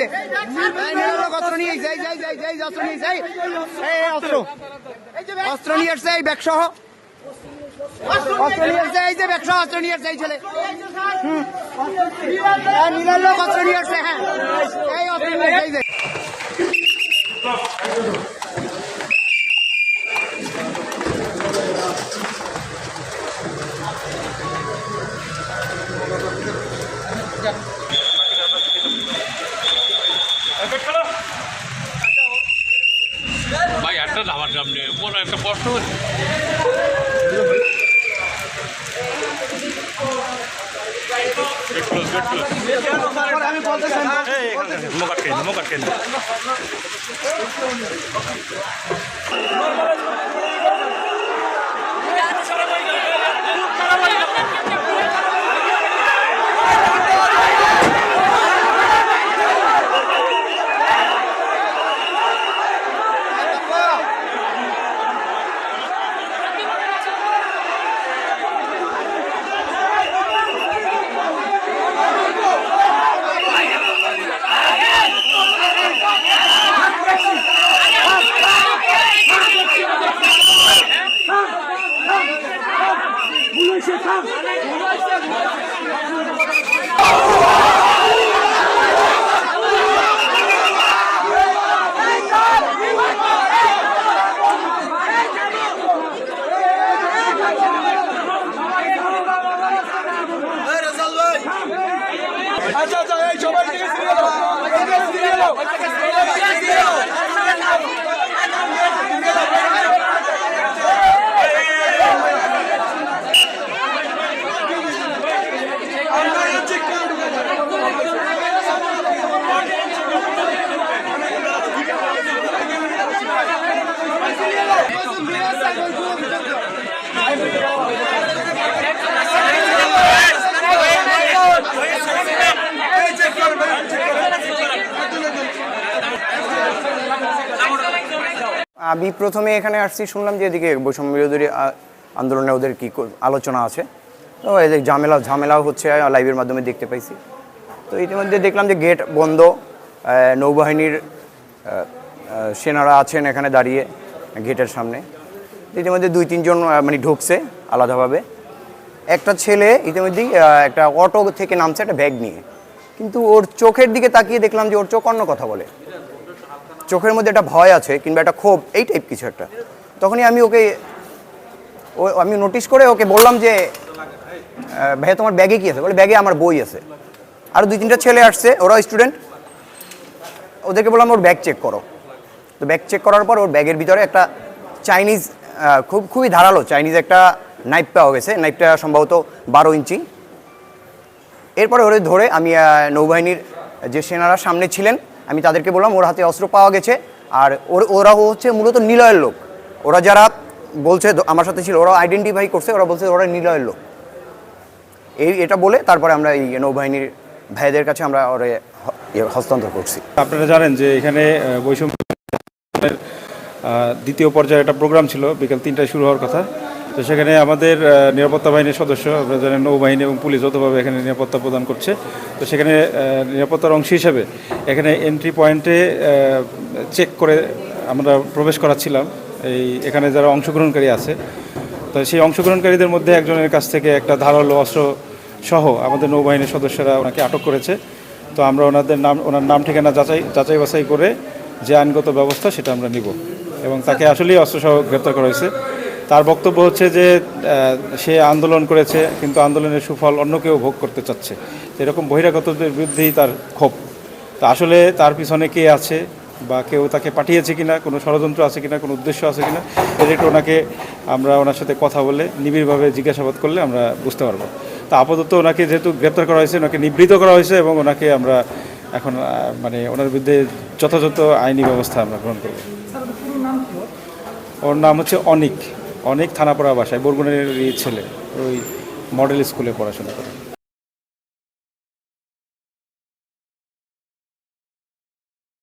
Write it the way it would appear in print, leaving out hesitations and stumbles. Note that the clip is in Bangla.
যে অস্ত্র নিয়ে যাই যাই যাই যাই অস্ত্র নিয়ে যাই অস্ত্র অস্ত্র নিয়ে আসছে এই ব্যাগ সহ অস্ত্র নিয়ে আসছে এই যে ব্যাগ সহ অস্ত্র নিয়ে আসছে এই ছেলে নীলার লোক অস্ত্র নিয়ে আসছে হ্যাঁ এই অস্ত্র নিয়ে যাই যাই ভাই একটা আমার সামনে বড় একটা প্রশ্ন আমি প্রথমে এখানে আসছি, শুনলাম যে এদিকে বৈষম্য বিরোধী আন্দোলনে ওদের কি আলোচনা আছে, তো এই যে ঝামেলাও হচ্ছে লাইভের মাধ্যমে দেখতে পাইছি। তো ইতিমধ্যে দেখলাম যে গেট বন্ধ, নৌবাহিনীর সেনারা আছেন এখানে দাঁড়িয়ে গেটের সামনে। ইতিমধ্যে 2-3 জন মানে ঢুকছে আলাদাভাবে। একটা ছেলে ইতিমধ্যেই একটা অটো থেকে নামছে একটা ব্যাগ নিয়ে, কিন্তু ওর চোখের দিকে তাকিয়ে দেখলাম যে ওর চোখ অন্য কথা বলে, চোখের মধ্যে একটা ভয় আছে কিংবা একটা ক্ষোভ, এই টাইপ কিছু একটা। তখনই আমি নোটিশ করে ওকে বললাম যে ভাইয়া তোমার ব্যাগে কি আছে? বলে ব্যাগে আমার বই আছে। আরও 2-3টা ছেলে আসছে, ওরা স্টুডেন্ট, ওদেরকে বললাম ওর ব্যাগ চেক করো। তো ব্যাগ চেক করার পর ওর ব্যাগের ভিতরে একটা চাইনিজ খুবই ধারালো চাইনিজ একটা নাইফ পাওয়া গেছে, নাইফটা সম্ভবত 12 ইঞ্চি। এরপরে ওরে ধরে আমি নৌবাহিনীর যে সেনারা সামনে ছিলেন আমি তাদেরকে বললাম ওর হাতে অস্ত্র পাওয়া গেছে, আর ওরা হচ্ছে মূলত নিলয়ের লোক। ওরা যারা বলছে আমার সাথে ছিল ওরা আইডেন্টিফাই করছে, ওরা বলছে ওরা নিলয়ের লোক। এটা বলে তারপরে আমরা এই নৌবাহিনীর ভাইদের কাছে আমরা ওরে হস্তান্তর করছি। আপনারা জানেন যে এখানে বৈষম্য দ্বিতীয় পর্যায়ে একটা প্রোগ্রাম ছিল, বিকাল 3টায় শুরু হওয়ার কথা। তো সেখানে আমাদের নিরাপত্তা বাহিনীর সদস্য, আপনারা জানেন নৌবাহিনী এবং পুলিশ যৌথভাবে এখানে নিরাপত্তা প্রদান করছে। তো সেখানে নিরাপত্তার অংশ হিসেবে এখানে এন্ট্রি পয়েন্টে চেক করে আমরা প্রবেশ করাচ্ছিলাম এখানে যারা অংশগ্রহণকারী আছে। তো সেই অংশগ্রহণকারীদের মধ্যে একজনের কাছ থেকে একটা ধারালো অস্ত্র সহ আমাদের নৌবাহিনীর সদস্যরা ওনাকে আটক করেছে। তো আমরা ওনার নাম ঠিকানা যাচাই বাছাই করে যে আইনগত ব্যবস্থা সেটা আমরা নিব এবং তাকে আসলেই অস্ত্রসহ গ্রেপ্তার করা হয়েছে। তার বক্তব্য হচ্ছে যে সে আন্দোলন করেছে কিন্তু আন্দোলনের সুফল অন্য কেউ ভোগ করতে চাচ্ছে, এরকম বহিরাগতদের বিরুদ্ধেই তার ক্ষোভ। তো আসলে তার পিছনে কে আছে বা কেউ তাকে পাঠিয়েছে কিনা, কোনো ষড়যন্ত্র আছে কিনা, কোনো উদ্দেশ্য আছে কিনা, এটা ওনার সাথে কথা বলে নিবিড়ভাবে জিজ্ঞাসাবাদ করলে আমরা বুঝতে পারবো। তা আপাতত ওনাকে যেহেতু গ্রেপ্তার করা হয়েছে, ওনাকে নিবৃত করা হয়েছে এবং ওনাকে আমরা এখন মানে ওনার বিরুদ্ধে যথাযথ আইনি ব্যবস্থা আমরা গ্রহণ করব। ওর নাম হচ্ছে অনিক থানাপাড়া বাসায়, বরগুনের ছেলে, ওই মডেল স্কুলে পড়াশোনা করে।